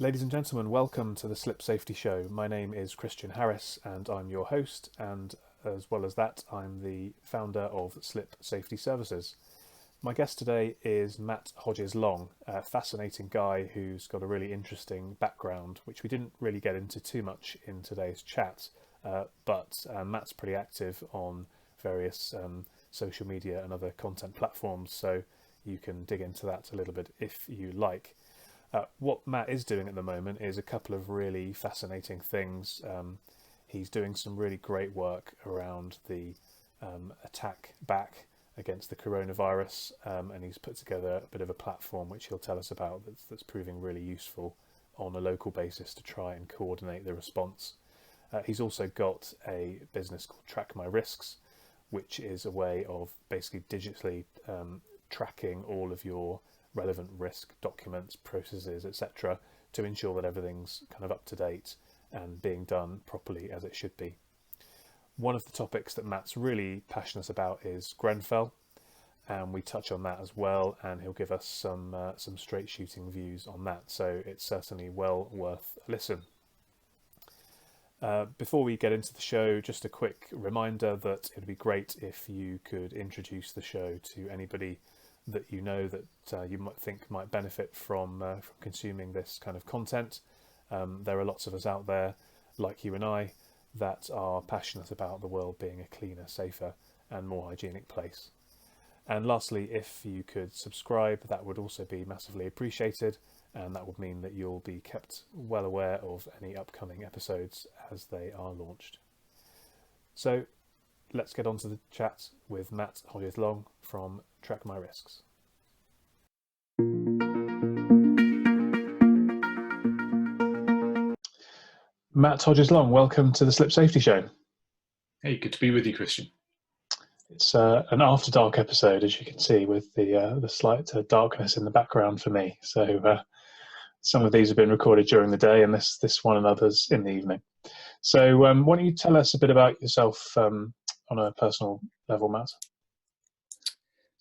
Ladies and gentlemen, welcome to the Slip Safety Show. My name is Christian Harris and I'm your host, and as well as that, I'm the founder of Slip Safety Services. My guest today is Matt Hodges-Long, a fascinating guy who's got a really interesting background, which we didn't really get into too much in today's chat, but Matt's pretty active on various social media and other content platforms, so you can dig into that a little bit if you like. What Matt is doing at the moment is a couple of really fascinating things. He's doing some really great work around the attack back against the coronavirus, and he's put together a bit of a platform which he'll tell us about that's proving really useful on a local basis to try and coordinate the response. He's also got a business called Track My Risks, which is a way of basically digitally tracking all of your relevant risk documents, processes, etc., to ensure that everything's kind of up to date and being done properly as it should be. One of the topics that Matt's really passionate about is Grenfell, and we touch on that as well, and he'll give us some straight shooting views on that, so it's certainly well worth a listen. Before we get into the show, just a quick reminder that it'd be great if you could introduce the show to anybody that you know that you might think might benefit from consuming this kind of content. There are lots of us out there, like you and I, that are passionate about the world being a cleaner, safer and more hygienic place. And lastly, if you could subscribe, that would also be massively appreciated, and that would mean that you'll be kept well aware of any upcoming episodes as they are launched. So let's get on to the chat with Matt Hodges-Long from Track My Risks. Matt Hodges-Long, welcome to the Slip Safety Show. Hey, good to be with you, Christian. It's an after dark episode, as you can see, with the slight darkness in the background for me. So some of these have been recorded during the day, and this one and others in the evening. So why don't you tell us a bit about yourself on a personal level, Matt?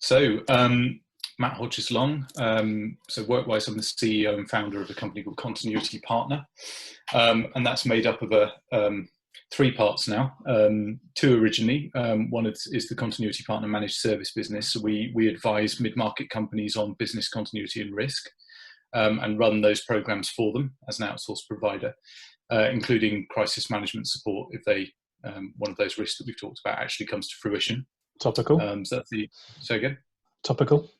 So, Matt Hodges-Long. So work-wise, I'm the CEO and founder of a company called Continuity Partner. And that's made up of three parts now. Two originally. One is the Continuity Partner managed service business. So we advise mid-market companies on business continuity and risk, and run those programs for them as an outsourced provider, including crisis management support if one of those risks that we've talked about actually comes to fruition. Topical. So that's say again. Topical.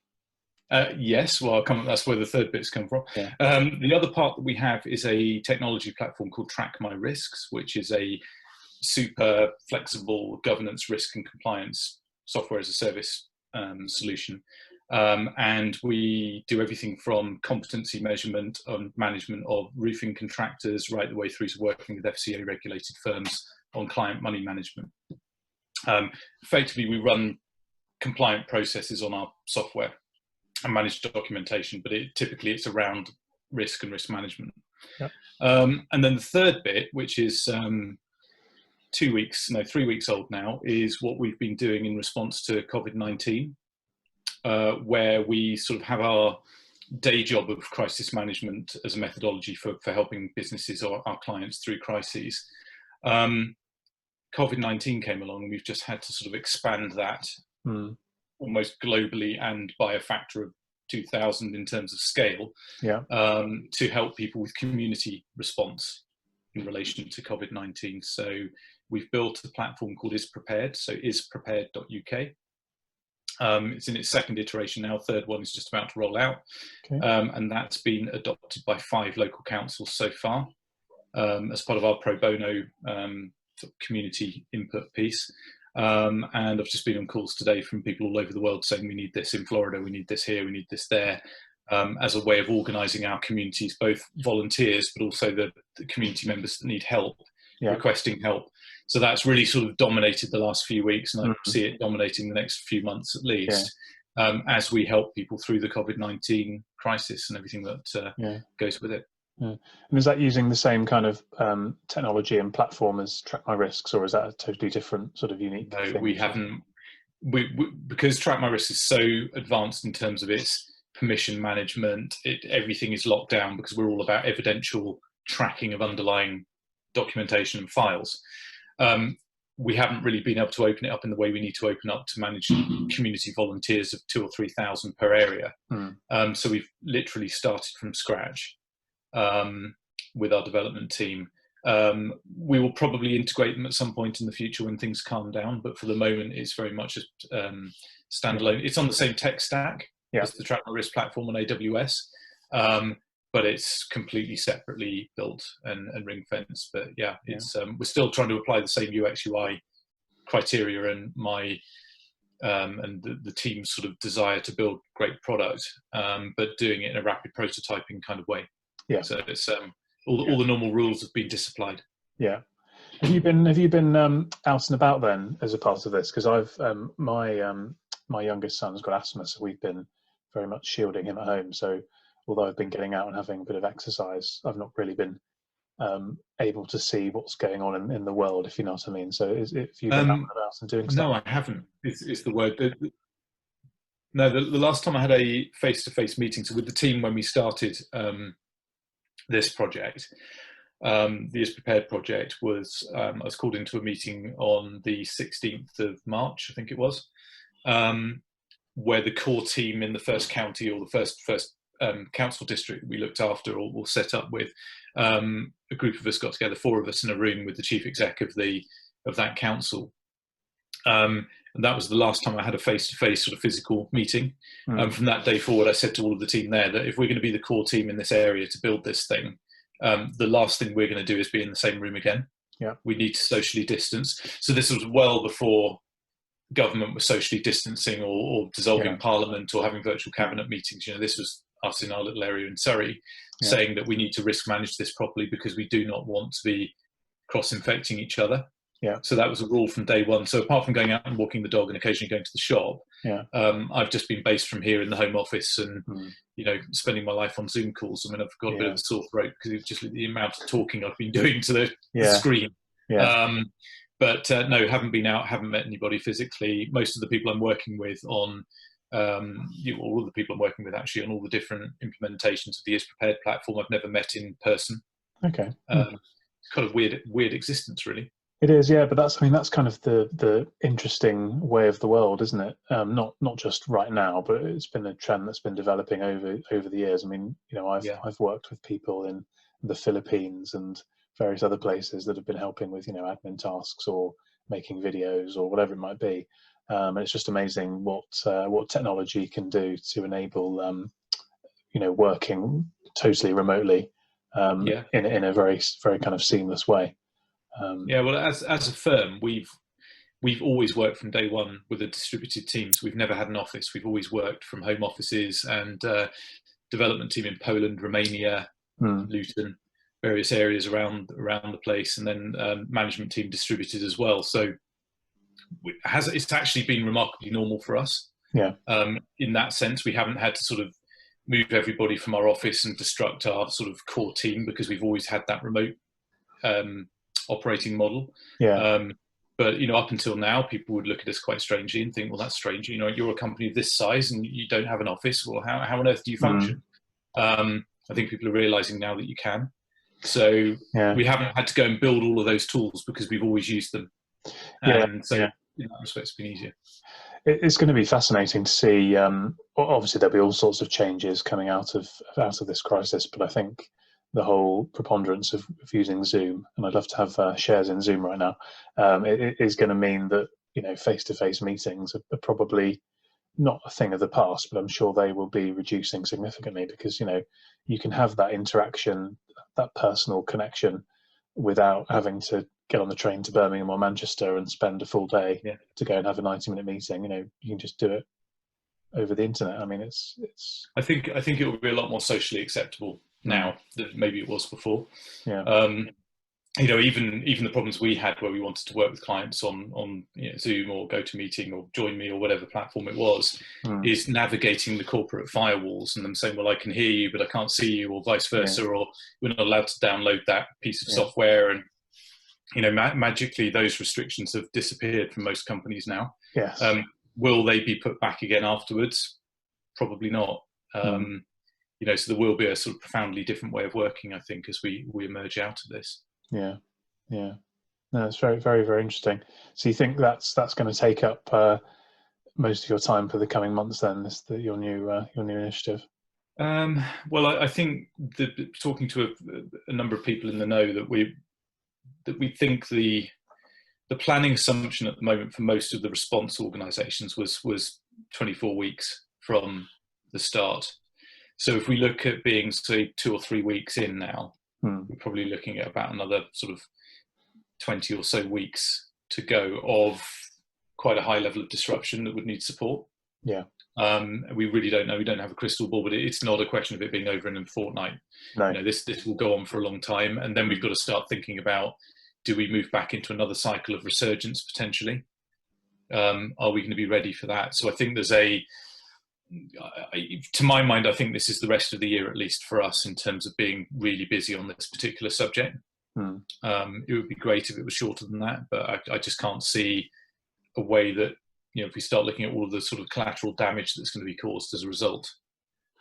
Yes, well, that's where the third bit's come from. Yeah. The other part that we have is a technology platform called Track My Risks, which is a super flexible governance, risk and compliance software as a service solution. And we do everything from competency measurement and management of roofing contractors right the way through to working with FCA regulated firms on client money management. Effectively, we run compliant processes on our software and manage documentation, but typically it's around risk and risk management. Yep. And then the third bit, which is 3 weeks old now, is what we've been doing in response to COVID-19, where we sort of have our day job of crisis management as a methodology for helping businesses or our clients through crises. COVID-19 came along and we've just had to sort of expand that almost globally and by a factor of 2,000 in terms of scale, to help people with community response in relation to COVID-19. So we've built a platform called Is Prepared, so isprepared.uk. It's in its second iteration now, third one is just about to roll out. Okay. And that's been adopted by 5 local councils so far, as part of our pro bono community input piece. And I've just been on calls today from people all over the world saying we need this in Florida, we need this here, we need this there, as a way of organising our communities, both volunteers but also the community members that need help, requesting help. So that's really sort of dominated the last few weeks, and I see it dominating the next few months at least, as we help people through the COVID-19 crisis and everything that goes with it. Yeah. And is that using the same kind of technology and platform as Track My Risks, or is that a totally different sort of unique thing? We haven't. Because Track My Risks is so advanced in terms of its permission management. Everything is locked down because we're all about evidential tracking of underlying documentation and files. We haven't really been able to open it up in the way we need to open up to manage community volunteers of 2,000 or 3,000 per area. So we've literally started from scratch with our development team. We will probably integrate them at some point in the future when things calm down, but for the moment it's very much a standalone. It's on the same tech stack as the Track My Risk platform on AWS, but it's completely separately built and ring fenced. But it's we're still trying to apply the same UX UI criteria and and the team's sort of desire to build great product, but doing it in a rapid prototyping kind of way. So it's all the normal rules have been disapplied. Have you been out and about then as a part of this? Because I've my youngest son's got asthma, so we've been very much shielding him at home. So although I've been getting out and having a bit of exercise, I've not really been able to see what's going on in the world, if you know what I mean. So if you've been out and about and doing stuff? No, I haven't. Is the word. No, the last time I had a face-to-face meeting, so with the team when we started this project, the Is Prepared project, was I was called into a meeting on the 16th of March, I think it was, where the core team in the first county or the first council district we looked after or set up with, a group of us got together, 4 of us in a room with the chief exec of that council. And that was the last time I had a face-to-face sort of physical meeting. From that day forward, I said to all of the team there that if we're going to be the core team in this area to build this thing, the last thing we're going to do is be in the same room again. We need to socially distance. So this was well before government was socially distancing or dissolving parliament or having virtual cabinet meetings. You know, this was us in our little area in Surrey saying that we need to risk manage this properly because we do not want to be cross-infecting each other. So that was a rule from day one. So apart from going out and walking the dog and occasionally going to the shop, I've just been based from here in the home office and, you know, spending my life on Zoom calls. I mean, I've got a bit of a sore throat because it's just the amount of talking I've been doing to the screen. But no, haven't been out, haven't met anybody physically. Most of the people I'm working with on, all of the people I'm working with actually on all the different implementations of the Is Prepared platform, I've never met in person. It's kind of weird existence, really. It is, but that's kind of the interesting way of the world, isn't it? Not just right now, but it's been a trend that's been developing over the years. I mean, you know, I've worked with people in the Philippines and various other places that have been helping with, you know, admin tasks or making videos or whatever it might be. And it's just amazing what technology can do to enable, you know, working totally remotely in a very kind of seamless way. Well, as a firm, we've always worked from day one with a distributed team. So we've never had an office. We've always worked from home offices and development team in Poland, Romania, Luton, various areas around the place, and then management team distributed as well. So it's actually been remarkably normal for us. In that sense, we haven't had to sort of move everybody from our office and destruct our sort of core team because we've always had that remote operating model. But, you know, up until now, people would look at us quite strangely and think, well, that's strange. You know, you're a company of this size and you don't have an office. Well, how on earth do you function? I think people are realizing now that you can. So we haven't had to go and build all of those tools because we've always used them. And so in that respect, it's been easier. It's going to be fascinating to see. Obviously, there'll be all sorts of changes coming out of this crisis, but I think the whole preponderance of using Zoom, and I'd love to have shares in Zoom right now, it is going to mean that, you know, face-to-face meetings are probably not a thing of the past, but I'm sure they will be reducing significantly because, you know, you can have that interaction, that personal connection without having to get on the train to Birmingham or Manchester and spend a full day to go and have a 90-minute meeting. You know, you can just do it over the internet. I mean, it's. I think it will be a lot more socially acceptable now than maybe it was before. You know, even the problems we had where we wanted to work with clients on you know, Zoom or GoToMeeting or Join Me or whatever platform it was, is navigating the corporate firewalls and them saying, well, I can hear you, but I can't see you, or vice versa, or we're not allowed to download that piece of software. And, you know, magically those restrictions have disappeared from most companies now. Will they be put back again afterwards? Probably not. So there will be a sort of profoundly different way of working, I think, as we emerge out of this. Yeah, yeah. No, it's very, very, very interesting. So you think that's going to take up most of your time for the coming months? Then your new initiative. Well, I think talking to a number of people in the know that we think the planning assumption at the moment for most of the response organisations was 24 weeks from the start. So if we look at being, say, 2 or 3 weeks in now, we're probably looking at about another sort of 20 or so weeks to go of quite a high level of disruption that would need support. Yeah. We really don't know. We don't have a crystal ball, but it's not a question of it being over in a fortnight. No. This will go on for a long time, and then we've got to start thinking about: do we move back into another cycle of resurgence potentially? Are we going to be ready for that? So I think there's to my mind, I think this is the rest of the year, at least for us, in terms of being really busy on this particular subject. It would be great if it was shorter than that, but I just can't see a way that, if we start looking at all of the sort of collateral damage that's going to be caused as a result,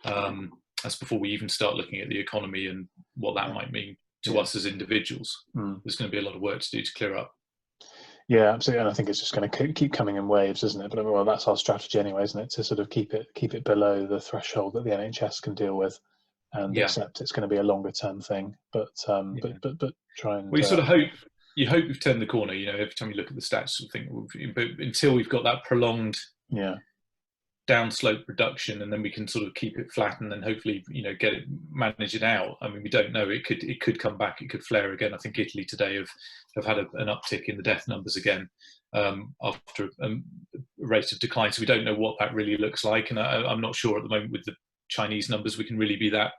that's before we even start looking at the economy and what that might mean to us as individuals. There's going to be a lot of work to do to clear up. Yeah, absolutely, and I think it's just going to keep coming in waves, isn't it? But well, that's our strategy anyway, isn't it? To sort of keep it below the threshold that the NHS can deal with, and accept it's going to be a longer term thing. But try and. Well, you hope we've turned the corner. Every time you look at the stats, you think, but until we've got that prolonged downslope reduction, and then we can sort of keep it flat, and then hopefully manage it out. I mean, we don't know. It could come back. It could flare again. I think Italy today have had an uptick in the death numbers again after a rate of decline. So we don't know what that really looks like, and I'm not sure at the moment with the Chinese numbers we can really be that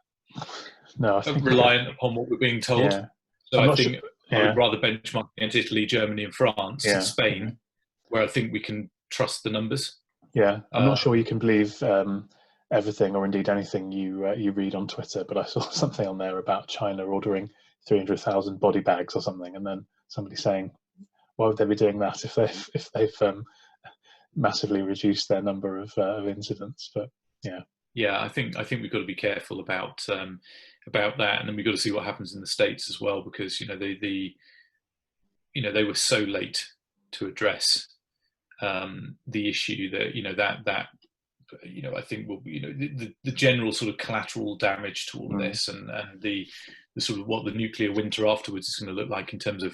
reliant upon what we're being told. Yeah. So I think I would rather benchmark against Italy, Germany, and France and Spain, where I think we can trust the numbers. Yeah, I'm not sure you can believe everything or indeed anything you read on Twitter, but I saw something on there about China ordering 300,000 body bags or something, and then somebody saying, why would they be doing that if they've massively reduced their number of incidents? But I think we've got to be careful about that, and then we've got to see what happens in the States as well, because they were so late to address the issue that I think will be the general sort of collateral damage to all of this, and the sort of what the nuclear winter afterwards is going to look like in terms of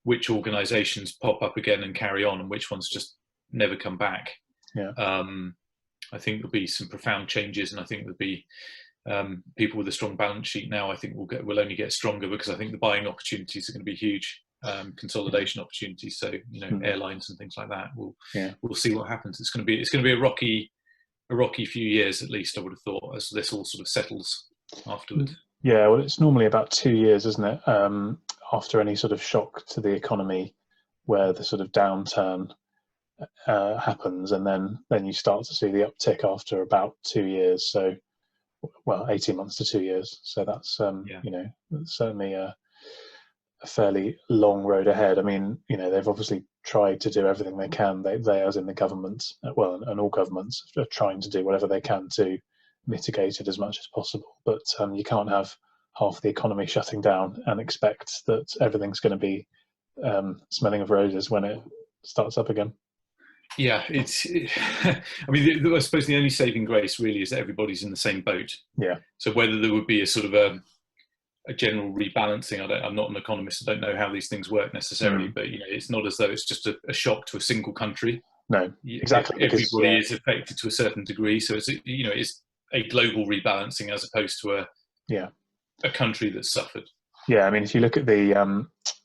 which organisations pop up again and carry on, and which ones just never come back. I think there'll be some profound changes, and I think there'll be people with a strong balance sheet now. I think will only get stronger, because I think the buying opportunities are going to be huge. Consolidation opportunities, so airlines and things like that. We'll see what happens. It's going to be a rocky few years, at least, I would have thought, as this all sort of settles afterwards. Yeah, well, it's normally about 2 years, isn't it, after any sort of shock to the economy, where the sort of downturn happens, and then you start to see the uptick after about 2 years. So, 18 months to 2 years. So that's that's certainly a fairly long road ahead. I mean, they've obviously tried to do everything they can. They as in the government, and all governments are trying to do whatever they can to mitigate it as much as possible. But you can't have half the economy shutting down and expect that everything's going to be smelling of roses when it starts up again. Yeah, I mean, I suppose the only saving grace really is that everybody's in the same boat. Yeah. So whether there would be a sort of a general rebalancing, I'm not an economist. I don't know how these things work necessarily, but it's not as though it's just a shock to a single country. No, exactly. Everybody is affected to a certain degree, so it's a global rebalancing as opposed to a country that's suffered. Yeah, I mean, if you look at the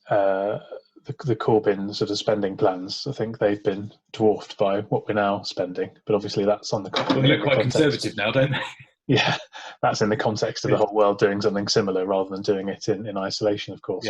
Corbyn sort of spending plans, I think they've been dwarfed by what we're now spending. But obviously, that's on the. Well, they look quite conservative now, don't they? Yeah, that's in the context of the whole world doing something similar rather than doing it in isolation, of course.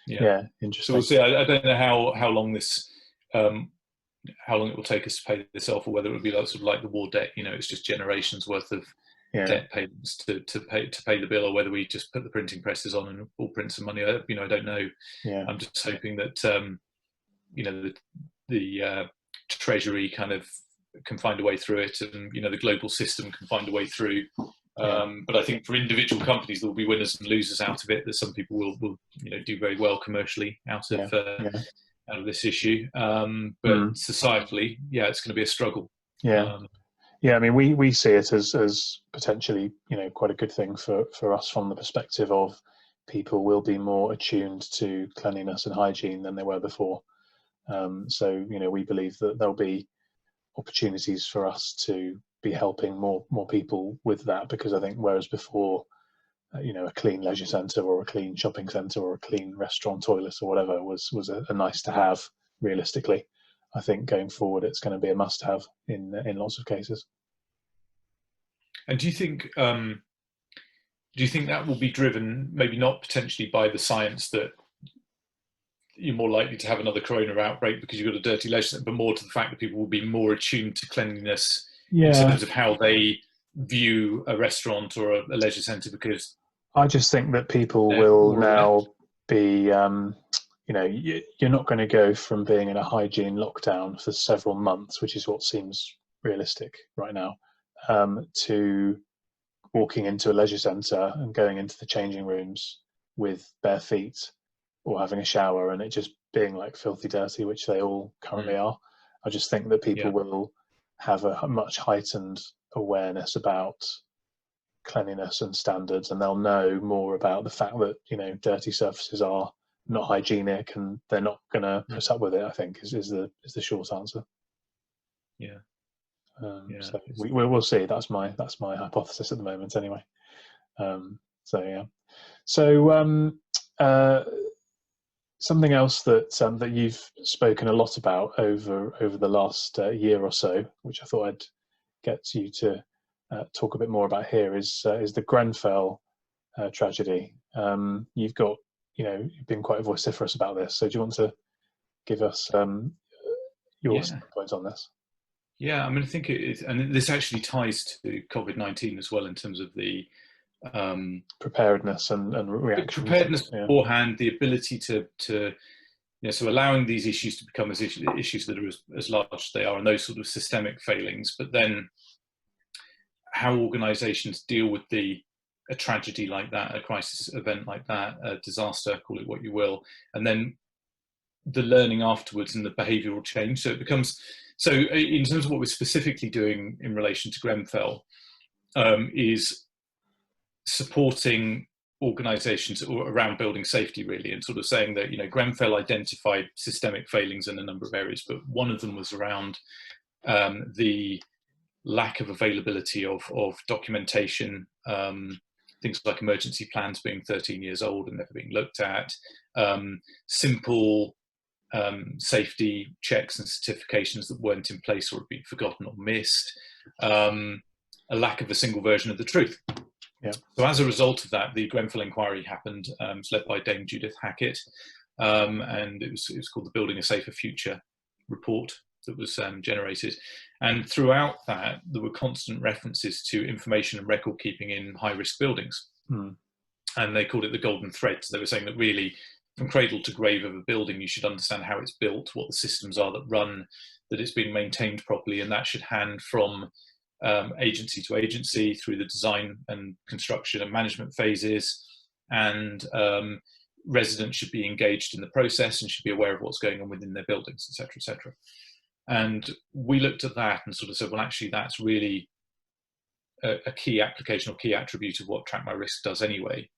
Yeah, interesting. So we'll see. I don't know how long this, how long it will take us to pay this off, or whether it would be sort of like the war debt. It's just generations worth of debt payments to pay the bill, or whether we just put the printing presses on and all print some money. I don't know. Yeah. I'm just hoping that the Treasury kind of can find a way through it, and the global system can find a way through. But I think for individual companies, there will be winners and losers out of it. That some people will do very well commercially out of this issue. But societally, it's going to be a struggle. I mean, we see it as potentially, quite a good thing for us from the perspective of people will be more attuned to cleanliness and hygiene than they were before. So, we believe that there'll be opportunities for us to be helping more people with that, because I think whereas before, a clean leisure centre or a clean shopping centre or a clean restaurant toilet or whatever was a nice to have, realistically, I think going forward it's going to be a must have in lots of cases. And do you think that will be driven, maybe not potentially by the science that you're more likely to have another corona outbreak because you've got a dirty leisure centre, but more to the fact that people will be more attuned to cleanliness in terms of how they view a restaurant or a leisure centre? Because I just think that people will now be, you're not going to go from being in a hygiene lockdown for several months, which is what seems realistic right now, to walking into a leisure centre and going into the changing rooms with bare feet or having a shower and it just being like filthy dirty, which they all currently are. I just think that people will have a much heightened awareness about cleanliness and standards, and they'll know more about the fact that dirty surfaces are not hygienic and they're not going to put up with it, I think is the short answer. So we'll see. That's my hypothesis at the moment anyway. Something else that you've spoken a lot about over the last year or so, which I thought I'd get you to talk a bit more about here, is the Grenfell tragedy. You've been quite vociferous about this, so do you want to give us your points on this? I mean, I think it is, and this actually ties to COVID-19 as well in terms of the preparedness and reaction. Preparedness beforehand, the ability to so allowing these issues to become issues that are as large as they are, and those sort of systemic failings, but then how organisations deal with a tragedy like that, a crisis event like that, a disaster, call it what you will, and then the learning afterwards and the behavioural change. So it becomes, so in terms of what we're specifically doing in relation to Grenfell, is supporting organisations around building safety, really, and sort of saying that Grenfell identified systemic failings in a number of areas, but one of them was around the lack of availability of documentation, things like emergency plans being 13 years old and never being looked at, simple safety checks and certifications that weren't in place or had been forgotten or missed, a lack of a single version of the truth. So as a result of that, the Grenfell inquiry happened. It was led by Dame Judith Hackett, and it was called the Building a Safer Future report that was generated. And throughout that, there were constant references to information and record keeping in high-risk buildings. And they called it the golden thread. So they were saying that really, from cradle to grave of a building, you should understand how it's built, what the systems are that run, that it's being maintained properly, and that should hand from agency to agency through the design and construction and management phases, and residents should be engaged in the process and should be aware of what's going on within their buildings, etc., etc. And we looked at that and sort of said, well, actually, that's really a key application or key attribute of what Track My Risk does anyway.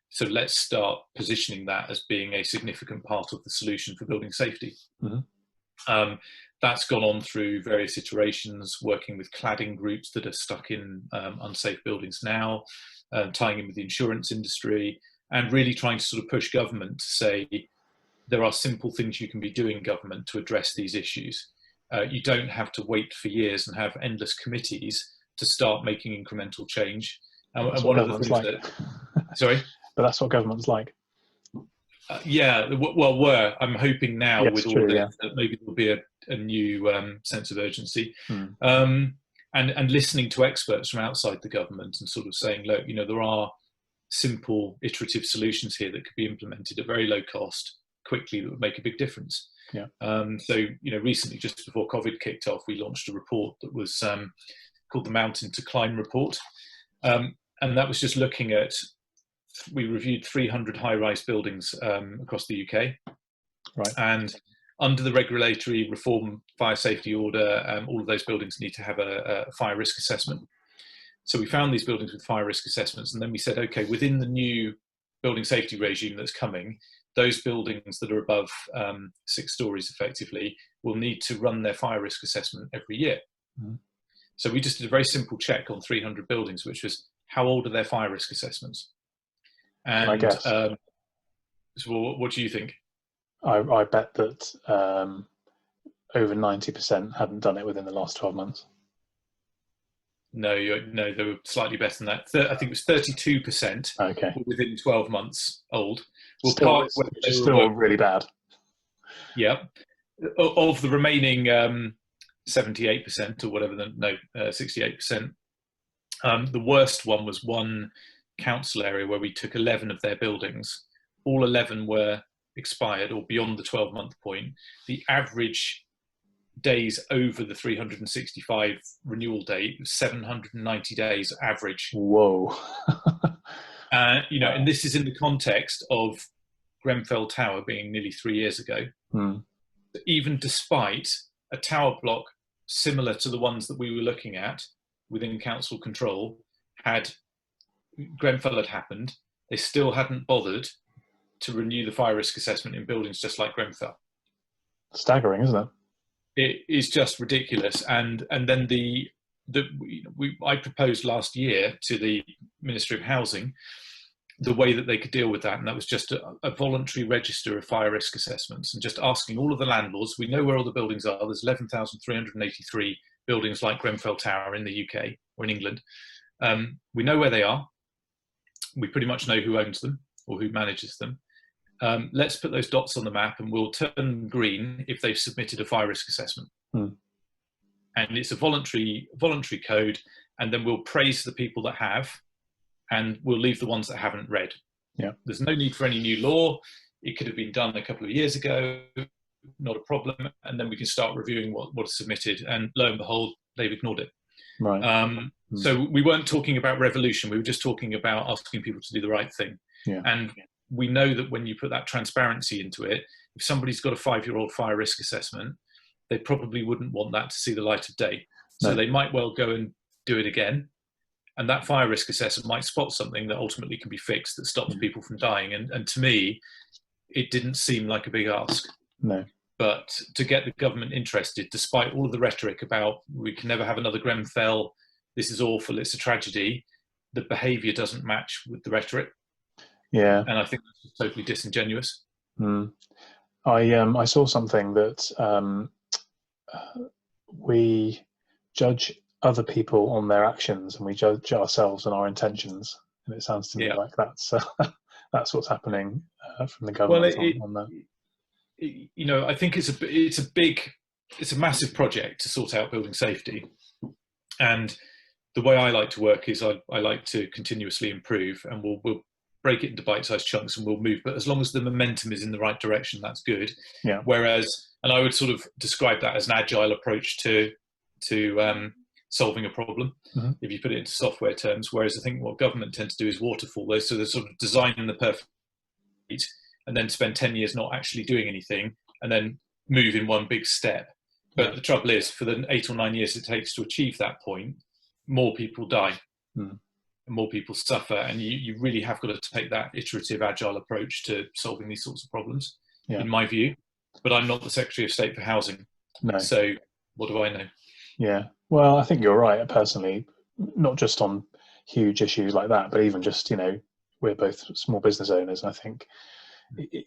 So let's start positioning that as being a significant part of the solution for building safety. That's gone on through various iterations, working with cladding groups that are stuck in unsafe buildings now, tying in with the insurance industry, and really trying to sort of push government to say, there are simple things you can be doing, government, to address these issues. You don't have to wait for years and have endless committees to start making incremental change. And one of the things sorry? But that's what government's like. I'm hoping now with all this that maybe there'll be a new sense of urgency, and listening to experts from outside the government and sort of saying, look, there are simple iterative solutions here that could be implemented at very low cost, quickly that would make a big difference. Yeah. So, recently, just before COVID kicked off, we launched a report that was called the Mountain to Climb Report. And that was just looking at, we reviewed 300 high-rise buildings across the UK. Right. And under the regulatory reform fire safety order, all of those buildings need to have a fire risk assessment. So we found these buildings with fire risk assessments, and then we said, okay, within the new building safety regime that's coming, those buildings that are above 6 stories effectively will need to run their fire risk assessment every year. Mm-hmm. So we just did a very simple check on 300 buildings, which was, how old are their fire risk assessments? And I guess. So what do you think? I bet that over 90% hadn't done it within the last 12 months. No, they were slightly better than that. I think it was 32%. Okay. Within 12 months old. Well, which is still really bad. Yeah. Of the remaining 78% or whatever, 68%. The worst one was one council area where we took 11 of their buildings. All 11 were expired or beyond the 12-month point. The average days over the 365 renewal date was 790 days average. Whoa. And this is in the context of Grenfell Tower being nearly 3 years ago. Even despite a tower block similar to the ones that we were looking at within council control, Grenfell had happened, they still hadn't bothered to renew the fire risk assessment in buildings just like Grenfell. Staggering, isn't it? It is just ridiculous. And then I proposed last year to the Ministry of Housing the way that they could deal with that, and that was just a voluntary register of fire risk assessments, and just asking all of the landlords. We know where all the buildings are. There's 11,383 buildings like Grenfell Tower in the UK or in England. We know where they are. We pretty much know who owns them or who manages them. Let's put those dots on the map, and we'll turn them green if they've submitted a fire risk assessment. And it's a voluntary code, and then we'll praise the people that have, and we'll leave the ones that haven't read. Yeah. There's no need for any new law. It could have been done a couple of years ago, not a problem. And then we can start reviewing what is submitted. And lo and behold, they've ignored it. Right. So we weren't talking about revolution. We were just talking about asking people to do the right thing. Yeah. And we know that when you put that transparency into it, if somebody's got a 5-year-old fire risk assessment, they probably wouldn't want that to see the light of day. So they might well go and do it again. And that fire risk assessment might spot something that ultimately can be fixed that stops people from dying. And to me, it didn't seem like a big ask. No. But to get the government interested, despite all of the rhetoric about we can never have another Grenfell, this is awful, it's a tragedy, the behaviour doesn't match with the rhetoric. Yeah. And I think that's totally disingenuous. I saw something that we judge other people on their actions and we judge ourselves on our intentions. And it sounds to me like that's what's happening from the government on that. I think it's a massive project to sort out building safety. And the way I like to work is I like to continuously improve, and we'll break it into bite-sized chunks and we'll move. But as long as the momentum is in the right direction, that's good. Yeah. Whereas, and I would sort of describe that as an agile approach to solving a problem, if you put it into software terms. Whereas I think what government tend to do is waterfall those. So they're sort of designing the perfect and then spend 10 years not actually doing anything and then move in one big step. But the trouble is, for the 8 or 9 years it takes to achieve that point, more people die and more people suffer. And you really have got to take that iterative, agile approach to solving these sorts of problems, in my view. But I'm not the Secretary of State for Housing. No. So what do I know? Yeah. Well, I think you're right, personally, not just on huge issues like that, but even just, we're both small business owners. And I think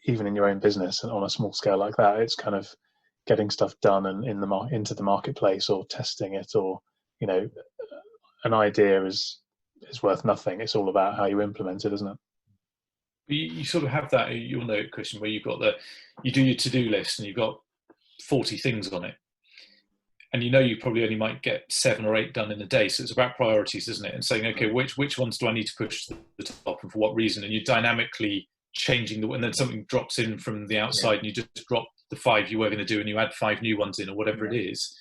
even in your own business and on a small scale like that, it's kind of getting stuff done and into the marketplace or testing it, or, an idea is worth nothing. It's all about how you implement it, isn't it? You sort of have that, you'll know it, Christian, where you do your to-do list and you've got 40 things on it. And you probably only might get 7 or 8 done in a day. So it's about priorities, isn't it? And saying, okay, which ones do I need to push to the top and for what reason? And you dynamically changing and then something drops in from the outside, and you just drop the 5 you were going to do, and you add 5 new ones in, or whatever it is.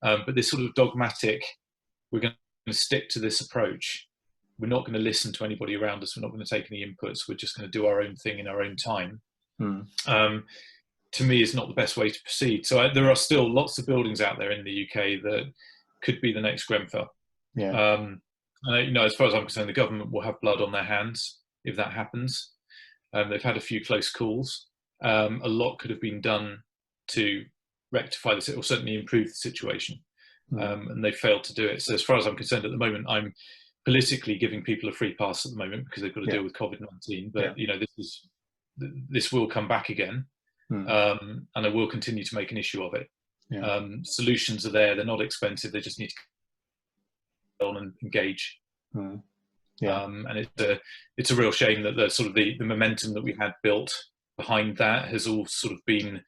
But this sort of dogmatic, we're going to stick to this approach. We're not going to listen to anybody around us. We're not going to take any inputs. We're just going to do our own thing in our own time. To me, is not the best way to proceed. So there are still lots of buildings out there in the UK that could be the next Grenfell. As far as I'm concerned, the government will have blood on their hands if that happens. They've had a few close calls. A lot could have been done to rectify this, or certainly improve the situation, and they failed to do it. So as far as I'm concerned, at the moment, I'm politically giving people a free pass at the moment because they've got to deal with COVID-19. But this will come back again, and I will continue to make an issue of it. Solutions are there; they're not expensive. They just need to go on and engage. And it's a real shame that the sort of the momentum that we had built behind that has all sort of been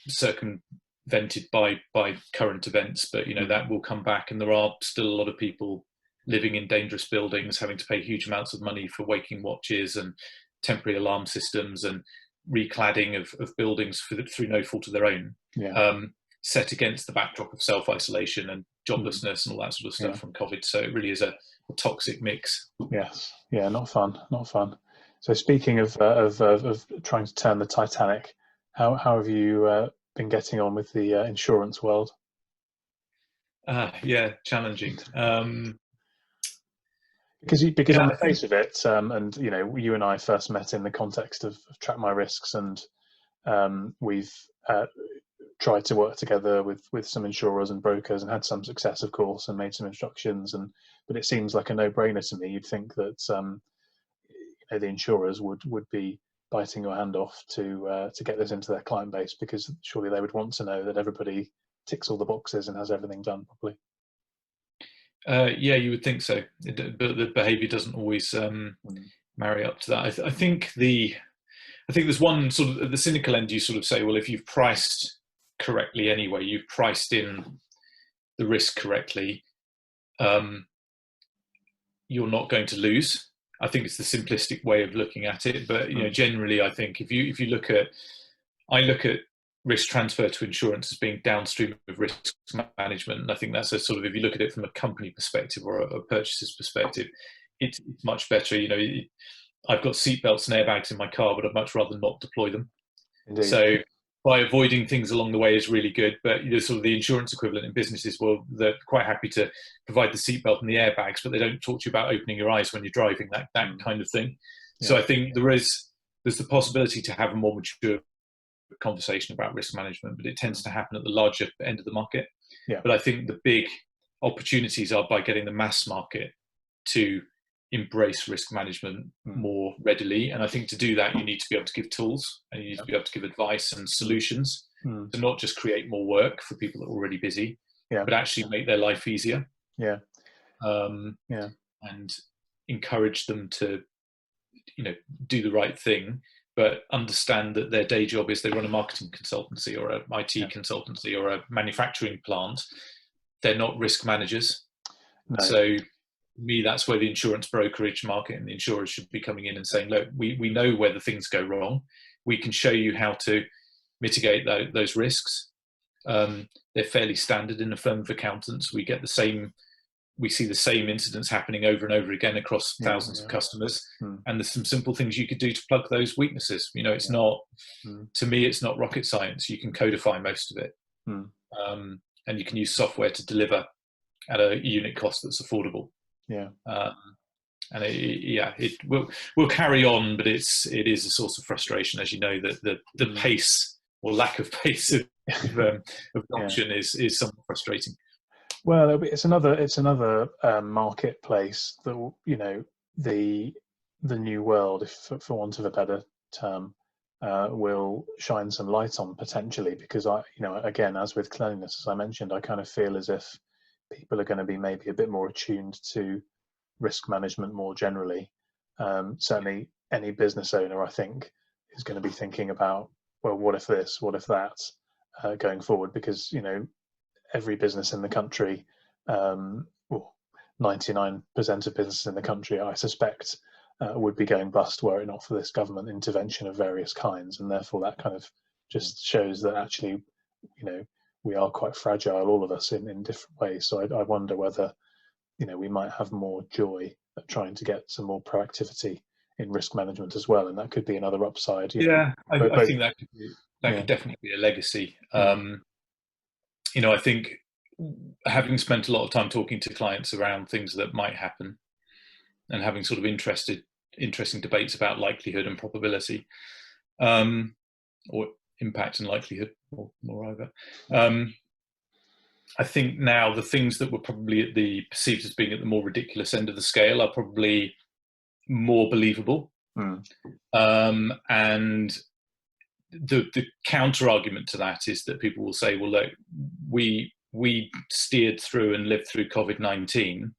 circumvented by current events. But that will come back, and there are still a lot of people living in dangerous buildings, having to pay huge amounts of money for waking watches and temporary alarm systems and recladding of buildings through no fault of their own, set against the backdrop of self-isolation and joblessness and all that sort of stuff from COVID. So it really is a toxic mix. Not fun. So speaking of trying to turn the Titanic, how have you been getting on with the insurance world? Challenging. Because on the face of it, and you and I first met in the context of Track My Risks, and we've tried to work together with some insurers and brokers, and had some success, of course, and made some instructions. But it seems like a no-brainer to me. You'd think that the insurers would be biting your hand off to get this into their client base, because surely they would want to know that everybody ticks all the boxes and has everything done properly. You would think so, but the behaviour doesn't always marry up to that. I think there's one sort of at the cynical end. You sort of say, well, if you've priced correctly anyway, you've priced in the risk correctly, you're not going to lose. I think it's the simplistic way of looking at it, but generally, I think if you look at risk transfer to insurance as being downstream of risk management, and I think that's a sort of, if you look at it from a company perspective or a purchaser's perspective, it's much better. I've got seatbelts and airbags in my car, but I'd much rather not deploy them. Indeed. So by avoiding things along the way is really good, but sort of the insurance equivalent in businesses, well, they're quite happy to provide the seatbelt and the airbags, but they don't talk to you about opening your eyes when you're driving, that kind of thing. So I think there's the possibility to have a more mature conversation about risk management, but it tends to happen at the larger end of the market. But I think the big opportunities are by getting the mass market to embrace risk management more readily. And I think to do that, you need to be able to give tools, and you need to be able to give advice and solutions to not just create more work for people that are already busy, but actually make their life easier. And encourage them to do the right thing, but understand that their day job is they run a marketing consultancy or a IT consultancy or a manufacturing plant. They're not risk managers. So me, that's where the insurance brokerage market and the insurers should be coming in and saying, look, we know where the things go wrong. We can show you how to mitigate those risks. They're fairly standard in a firm of accountants. We see the same incidents happening over and over again across thousands of customers. And there's some simple things you could do to plug those weaknesses. It's not, to me, it's not rocket science. You can codify most of it. And you can use software to deliver at a unit cost that's affordable. And it will carry on, but it is a source of frustration, as you know, that the pace or lack of pace of adoption is somewhat frustrating. Well, it's another marketplace that the new world, if for want of a better term, will shine some light on potentially, because again, as with cleanliness, as I mentioned, I kind of feel as if people are going to be maybe a bit more attuned to risk management more generally. Certainly, any business owner, I think, is going to be thinking about, well, what if this, what if that, going forward, because every business in the country, 99% of businesses in the country, I suspect, would be going bust were it not for this government intervention of various kinds, and therefore that kind of just shows that actually, we are quite fragile, all of us, in different ways. So I wonder whether, we might have more joy at trying to get some more proactivity in risk management as well, and that could be another upside. I think that could definitely be a legacy. I think, having spent a lot of time talking to clients around things that might happen, and having sort of interesting debates about likelihood and probability, or impact and likelihood, or moreover. I think now the things that were probably perceived as being at the more ridiculous end of the scale are probably more believable. And the counter argument to that is that people will say, well, look, we steered through and lived through COVID-19.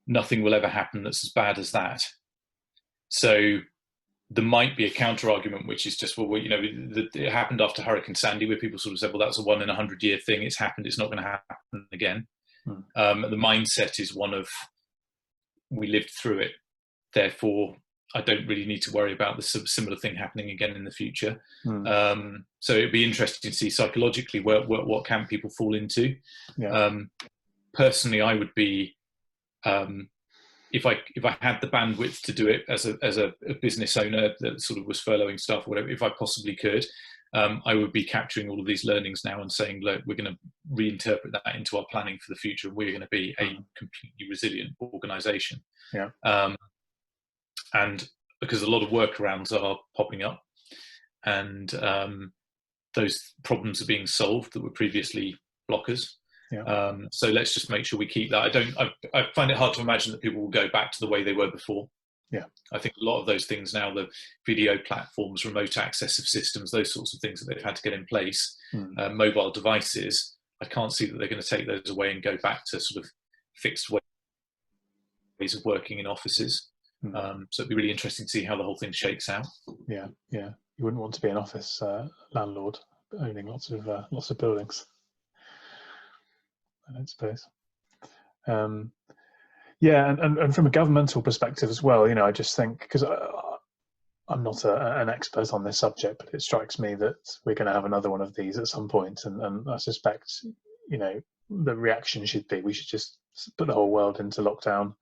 Nothing will ever happen that's as bad as that. So there might be a counter argument, which is just, well, it happened after Hurricane Sandy, where people sort of said, well, that's a 1 in 100-year thing. It's happened. It's not going to happen again. The mindset is one of, we lived through it, therefore I don't really need to worry about the similar thing happening again in the future. So it'd be interesting to see psychologically what camp people fall into. Personally, I would be, if I had the bandwidth to do it as a business owner that sort of was furloughing staff or whatever, if I possibly could, I would be capturing all of these learnings now and saying, look, we're going to reinterpret that into our planning for the future. We're going to be a completely resilient organisation. And because a lot of workarounds are popping up, and those problems are being solved that were previously blockers. So let's just make sure we keep that. I find it hard to imagine that people will go back to the way they were before. I think a lot of those things now, the video platforms, remote access of systems, those sorts of things that they've had to get in place, mobile devices, I can't see that they're going to take those away and go back to sort of fixed ways of working in offices. So it'd be really interesting to see how the whole thing shakes out. You wouldn't want to be an office landlord owning lots of buildings, I don't suppose. And from a governmental perspective as well, I just think, because I'm not an expert on this subject, but it strikes me that we're going to have another one of these at some point, and I suspect, the reaction should be, we should just put the whole world into lockdown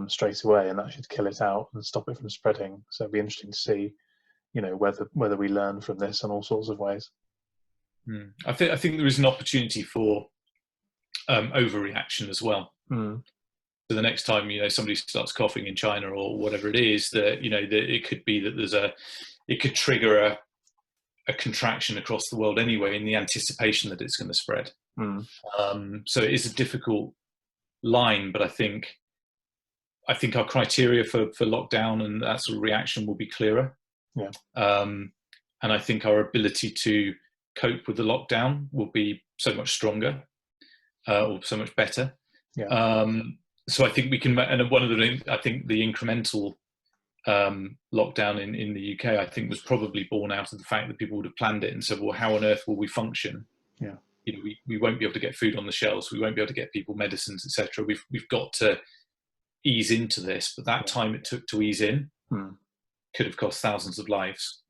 straight away, and that should kill it out and stop it from spreading. So it'd be interesting to see, whether we learn from this in all sorts of ways. I think there is an opportunity for overreaction as well. So the next time somebody starts coughing in China or whatever it is, that that it could be that it could trigger a contraction across the world anyway, in the anticipation that it's going to spread. So it is a difficult line, but I think our criteria for lockdown and that sort of reaction will be clearer. And I think our ability to cope with the lockdown will be so much stronger, or so much better. So I think we can, and one of I think the incremental lockdown in the UK, I think, was probably born out of the fact that people would have planned it and said, well, how on earth will we function? We won't be able to get food on the shelves. We won't be able to get people medicines, etc. We've got to ease into this, but that time it took to ease in could have cost thousands of lives.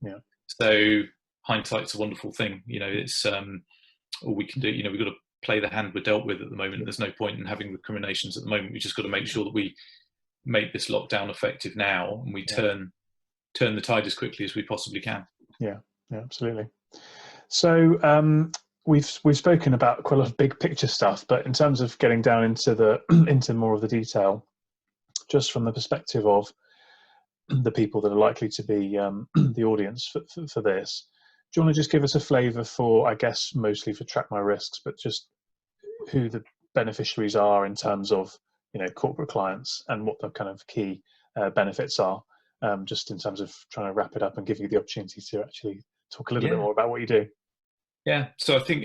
So hindsight's a wonderful thing. It's all we can do. We've got to play the hand we're dealt with at the moment. There's no point in having recriminations at the moment. We just got to make sure that we make this lockdown effective now, and we turn the tide as quickly as we possibly can. Absolutely. So we've spoken about quite a lot of big picture stuff, but in terms of getting down into into more of the detail, just from the perspective of the people that are likely to be the audience for this, do you want to just give us a flavour for, I guess, mostly for Track My Risks, but just who the beneficiaries are in terms of, corporate clients, and what the kind of key benefits are, just in terms of trying to wrap it up and give you the opportunity to actually talk a little bit more about what you do. So I think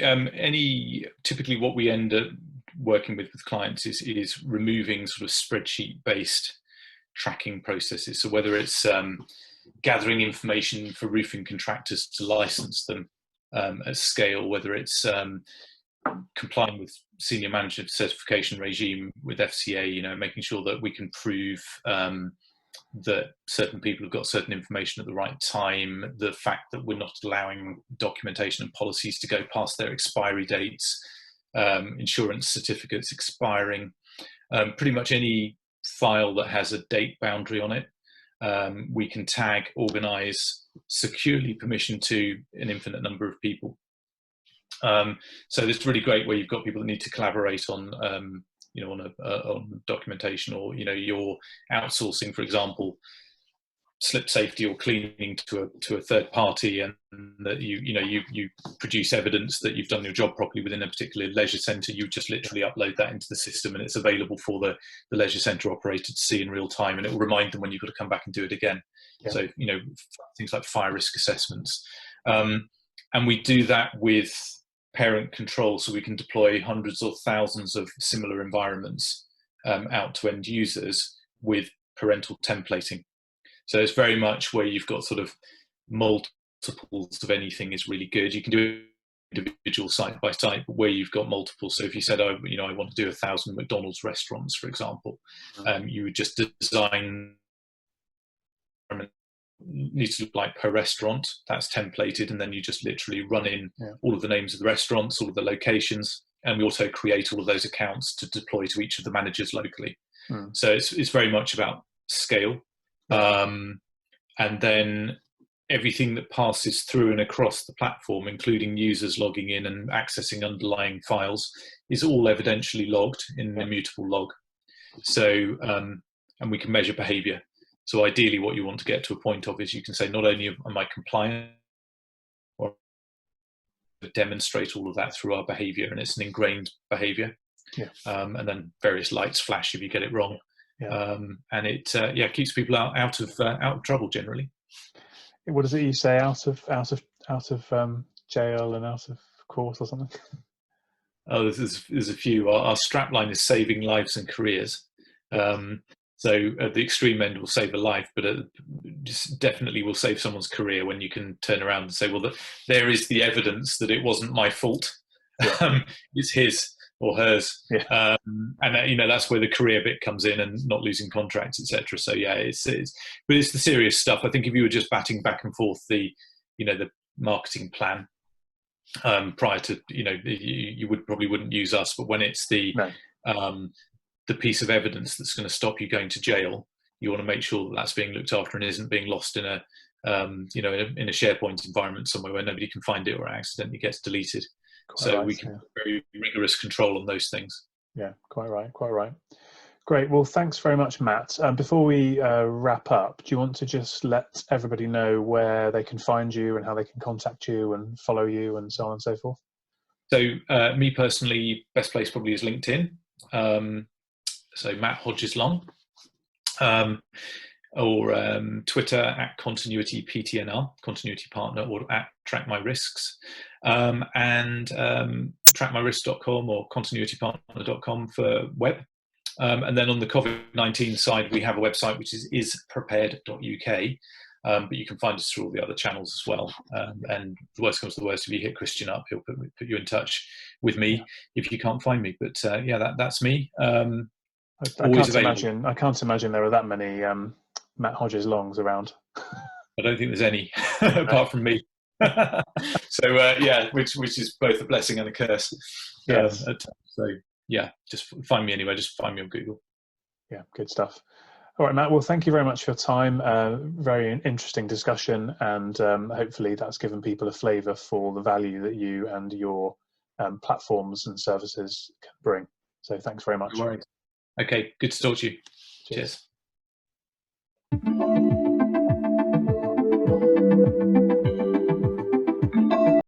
typically what we end up working with clients is removing sort of spreadsheet-based tracking processes. So whether it's gathering information for roofing contractors to license them at scale, whether it's complying with senior manager certification regime with FCA, making sure that we can prove that certain people have got certain information at the right time, the fact that we're not allowing documentation and policies to go past their expiry dates, insurance certificates expiring, pretty much any file that has a date boundary on it, we can tag, organize, securely permission to an infinite number of people. So it's really great where you've got people that need to collaborate on, on documentation, or you're outsourcing, for example, slip safety or cleaning to a third party, and that you produce evidence that you've done your job properly within a particular leisure centre. You just literally upload that into the system, and it's available for the leisure centre operator to see in real time, and it will remind them when you've got to come back and do it again. Yeah. So things like fire risk assessments, and we do that with parent control, so we can deploy hundreds or thousands of similar environments out to end users with parental templating. So it's very much where you've got sort of multiples of anything is really good. You can do individual site by site, but where you've got multiple. So if you said, I want to do 1,000 McDonald's restaurants, for example, you would just design needs to look like per restaurant. That's templated, and then you just literally run in all of the names of the restaurants, all of the locations, and we also create all of those accounts to deploy to each of the managers locally. So it's very much about scale. And then everything that passes through and across the platform, including users logging in and accessing underlying files, is all evidentially logged in an immutable log. So, and we can measure behavior. So ideally what you want to get to a point of is you can say, not only am I compliant, or demonstrate all of that through our behavior, and it's an ingrained behavior. And then various lights flash if you get it wrong. And it keeps people out of trouble generally. What is it you say? Out of jail and out of court or something? Oh, there's a few. Our strapline is saving lives and careers. So at the extreme end, will save a life, but just definitely will save someone's career when you can turn around and say, well, there is the evidence that it wasn't my fault. It's his or hers. And that's where the career bit comes in, and not losing contracts, etc. So but it's the serious stuff. I think if you were just batting back and forth the marketing plan prior to, you wouldn't use us, but when it's the piece of evidence that's going to stop you going to jail, you want to make sure that that's being looked after and isn't being lost in a in a SharePoint environment somewhere where nobody can find it or accidentally gets deleted. We can put very rigorous control on those things. Yeah, quite right. Great. Well, thanks very much, Matt. Before we wrap up, do you want to just let everybody know where they can find you and how they can contact you and follow you and so on and so forth? So me personally, best place probably is LinkedIn. So Matt Hodges-Long, or Twitter at ContinuityPTNR, Continuity Partner, or at Track My Risks, and trackmyrisks.com or continuitypartner.com for web. And then on the COVID-19 side, we have a website which is isprepared.uk, but you can find us through all the other channels as well. And the worst comes to the worst, if you hit Christian up, he'll put you in touch with me if you can't find me. But that's me. I can't imagine there are that many Matt Hodges-Longs around. I don't think there's any apart from me. So which is both a blessing and a curse. Yes. Just find me anywhere. Just find me on Google. Yeah, good stuff. All right, Matt. Well, thank you very much for your time. Very interesting discussion, and hopefully that's given people a flavour for the value that you and your platforms and services can bring. So thanks very much. No worries. Okay, good to talk to you. Cheers.